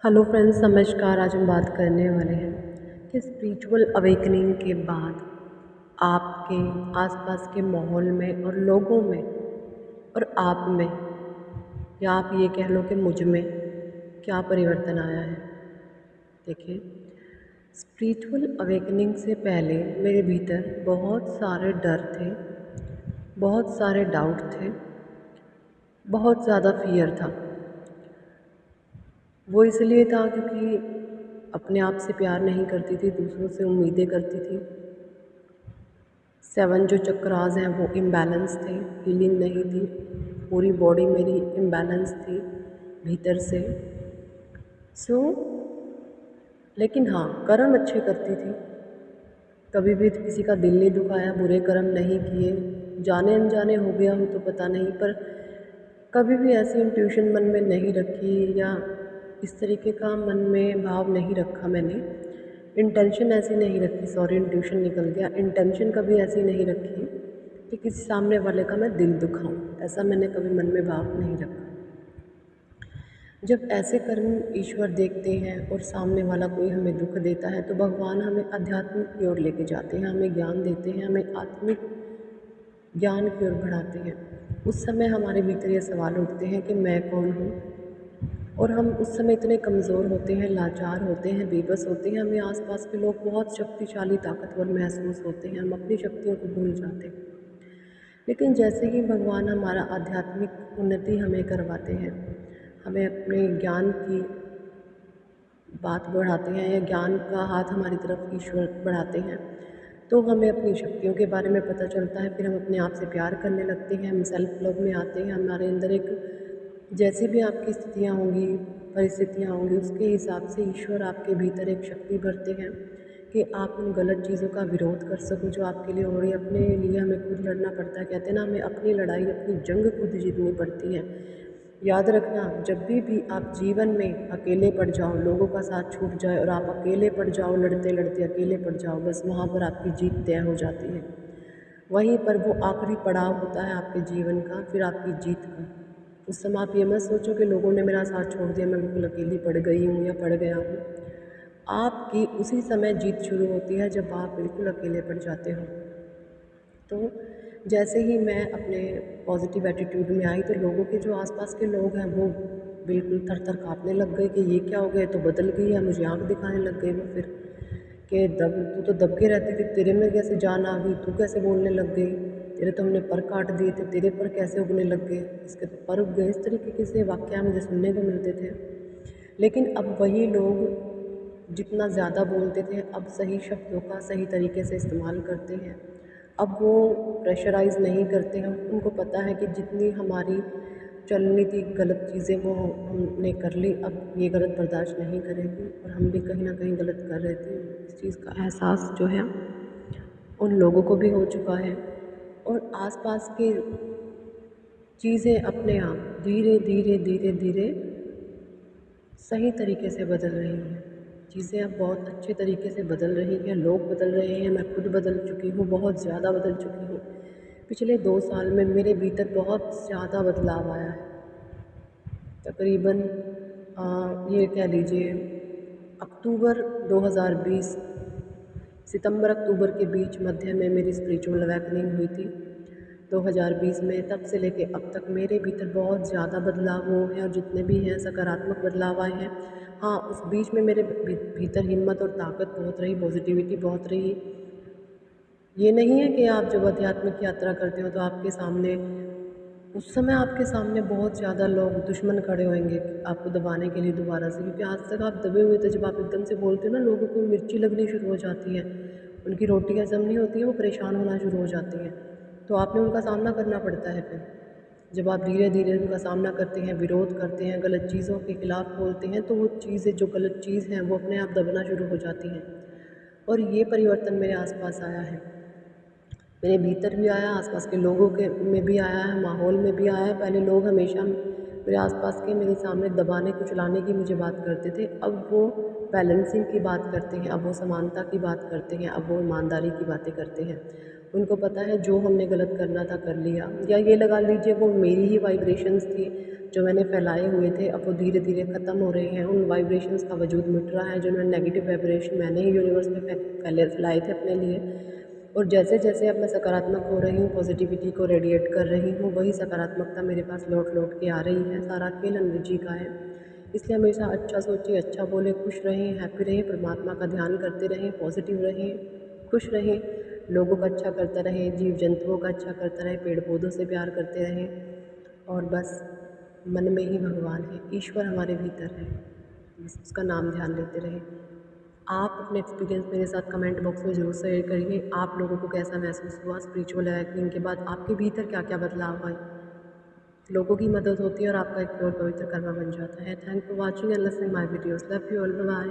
Hello friends, नमस्कार। आज हम बात करने वाले हैं कि स्पिरिचुअल अवेकनिंग के बाद आपके आसपास के माहौल में और लोगों में और आप में, या आप ये कह लो कि मुझ में क्या परिवर्तन आया है। देखिए, स्पिरिचुअल अवेकनिंग से पहले मेरे भीतर बहुत सारे डर थे, बहुत सारे डाउट थे, बहुत ज़्यादा फियर था। वो इसलिए था क्योंकि अपने आप से प्यार नहीं करती थी, दूसरों से उम्मीदें करती थी। 7 जो चक्रास हैं वो इम्बैलेंस थे, हीलिंग नहीं थी। पूरी बॉडी मेरी इम्बैलेंस थी भीतर से। सो लेकिन हाँ, कर्म अच्छे करती थी। कभी भी किसी का दिल नहीं दुखाया, बुरे कर्म नहीं किए। जाने अनजाने हो गया हूँ तो पता नहीं, पर कभी भी ऐसी इंट्यूशन मन में नहीं रखी या इस तरीके का मन में भाव नहीं रखा मैंने। इंटेंशन ऐसी नहीं रखी, सॉरी इंट्यूशन निकल गया। इंटेंशन कभी ऐसी नहीं रखी कि किसी सामने वाले का मैं दिल दुखाऊं, ऐसा मैंने कभी मन में भाव नहीं रखा। जब ऐसे कर्म ईश्वर देखते हैं और सामने वाला कोई हमें दुख देता है तो भगवान हमें आध्यात्मिक की ओर लेके जाते हैं, हमें ज्ञान देते हैं, हमें आत्मिक ज्ञान की ओर बढ़ाते हैं। उस समय हमारे भीतर ये सवाल उठते हैं कि मैं कौन हूँ। और हम उस समय इतने कमज़ोर होते हैं, लाचार होते हैं, बेबस होते हैं। हमें आसपास के लोग बहुत शक्तिशाली, ताकतवर महसूस होते हैं, हम अपनी शक्तियों को भूल जाते हैं। लेकिन जैसे ही भगवान हमारा आध्यात्मिक उन्नति हमें करवाते हैं, हमें अपने ज्ञान की बात बढ़ाते हैं या ज्ञान का हाथ हमारी तरफ ईश्वर बढ़ाते हैं, तो हमें अपनी शक्तियों के बारे में पता चलता है। फिर हम अपने आप से प्यार करने लगते हैं, हम सेल्फ लव में आते हैं। हमारे अंदर एक, जैसी भी आपकी स्थितियाँ होंगी, परिस्थितियाँ होंगी, उसके हिसाब से ईश्वर आपके भीतर एक शक्ति भरते हैं कि आप उन गलत चीज़ों का विरोध कर सको जो आपके लिए हो रही है। अपने लिए हमें खुद लड़ना पड़ता है। कहते हैं ना, हमें अपनी लड़ाई, अपनी जंग खुद जीतनी पड़ती है। याद रखना, जब भी आप जीवन में अकेले पड़ जाओ, लोगों का साथ छूट जाए और आप अकेले पड़ जाओ, लड़ते लड़ते अकेले पड़ जाओ, बस वहाँ पर आपकी जीत तय हो जाती है। वहीं पर वो आखिरी पड़ाव होता है आपके जीवन का, फिर आपकी जीत का। उस समय आप ये मत सोचो कि लोगों ने मेरा साथ छोड़ दिया, मैं बिल्कुल अकेली पड़ गई हूँ या पड़ गया हूँ। आपकी उसी समय जीत शुरू होती है जब आप बिल्कुल अकेले पड़ जाते हो। तो जैसे ही मैं अपने पॉजिटिव एटीट्यूड में आई तो लोगों के, जो आसपास के लोग हैं, वो बिल्कुल थर थर काँपने लग गए कि ये क्या हो गया, तो बदल गई है। मुझे आँख दिखाने लग गए वो फिर कि तू तो दब के रहती थी, तेरे में कैसे जान आ गई, तू कैसे बोलने लग गई, तेरे तो हमने पर काट दिए थे, तेरे पर कैसे उगने लग गए, इसके तो पर उग गए। इस तरीके के से वाक़या मुझे सुनने को मिलते थे। लेकिन अब वही लोग जितना ज़्यादा बोलते थे, अब सही शब्दों का सही तरीके से इस्तेमाल करते हैं। अब वो प्रेशराइज़ नहीं करते हैं। उनको पता है कि जितनी हमारी चलनी थी गलत चीज़ें, वो हमने कर ली, अब ये गलत बर्दाश्त नहीं करेगी। और हम भी कहीं ना कहीं गलत कर रहे थे, इस चीज़ का एहसास जो है उन लोगों को भी हो चुका है। और आसपास के चीज़ें अपने आप धीरे धीरे धीरे धीरे सही तरीके से बदल रही हैं। चीज़ें अब बहुत अच्छे तरीके से बदल रही हैं, लोग बदल रहे हैं, मैं खुद बदल चुकी हूँ, बहुत ज़्यादा बदल चुकी हूँ। पिछले 2 साल में मेरे भीतर बहुत ज़्यादा बदलाव आया है। तकरीबन ये कह लीजिए अक्टूबर 2020, सितंबर अक्टूबर के बीच मध्य में मेरी स्पिरिचुअल अवेकनिंग हुई थी 2020 में। तब से लेके अब तक मेरे भीतर बहुत ज़्यादा बदलाव हुए हैं और जितने भी हैं सकारात्मक बदलाव आए हैं। हाँ, उस बीच में मेरे भीतर हिम्मत और ताकत बहुत रही, पॉजिटिविटी बहुत रही। ये नहीं है कि आप जब आध्यात्मिक यात्रा करते हो तो आपके सामने, उस समय आपके सामने बहुत ज़्यादा लोग दुश्मन खड़े होंगे आपको दबाने के लिए दोबारा से, क्योंकि आज तक आप दबे हुए थे। जब आप एकदम से बोलते हो ना, लोगों को मिर्ची लगनी शुरू हो जाती है, उनकी रोटी हज़म नहीं होती है, वो परेशान होना शुरू हो जाती हैं। तो आपने उनका सामना करना पड़ता है फिर। जब आप धीरे धीरे उनका सामना करते हैं, विरोध करते हैं, गलत चीज़ों के खिलाफ़ बोलते हैं, तो वो चीज़ें, जो गलत चीज़ हैं, वो अपने आप दबना शुरू हो जाती हैं। और ये परिवर्तन मेरे आसपास आया है, मेरे भीतर भी आया, आसपास के लोगों के में भी आया है, माहौल में भी आया है। पहले लोग हमेशा मेरे आसपास के, मेरे सामने दबाने कुचलाने की मुझे बात करते थे, अब वो बैलेंसिंग की बात करते हैं, अब वो समानता की बात करते हैं, अब वो ईमानदारी की बातें करते हैं। उनको पता है जो हमने गलत करना था कर लिया, या ये लगा लीजिए वो मेरी ही वाइब्रेशंस थी, जो मैंने फैलाए हुए थे अब वो धीरे धीरे ख़त्म हो रहे हैं, उन वाइब्रेशंस का वजूद मिट रहा है, जो मैं नेगेटिव वाइब्रेशन मैंने ही यूनिवर्स में फैलाए थे अपने लिए। और जैसे जैसे अब मैं सकारात्मक हो रही हूँ, पॉजिटिविटी को रेडिएट कर रही हूँ, वही सकारात्मकता मेरे पास लौट लौट के आ रही है। सारा खेल अनु जी का है, इसलिए हमेशा अच्छा सोचें, अच्छा बोलें, खुश रहें, हैप्पी रहें, परमात्मा का ध्यान करते रहें, पॉजिटिव रहें, खुश रहें, लोगों का अच्छा करते रहें, जीव जंतुओं का अच्छा करते रहें, पेड़ पौधों से प्यार करते रहें और बस मन में ही भगवान है, ईश्वर हमारे भीतर है, बस उसका नाम ध्यान लेते रहें। आप अपने एक्सपीरियंस मेरे साथ कमेंट बॉक्स में ज़रूर शेयर करिए। आप लोगों को कैसा महसूस हुआ स्पिरिचुअल अवेकनिंग के बाद, आपके भीतर क्या क्या बदलाव आए। लोगों की मदद होती है और आपका एक प्योर पवित्र कर्म बन जाता है। Thank for watching and listening my videos. Love you all, bye.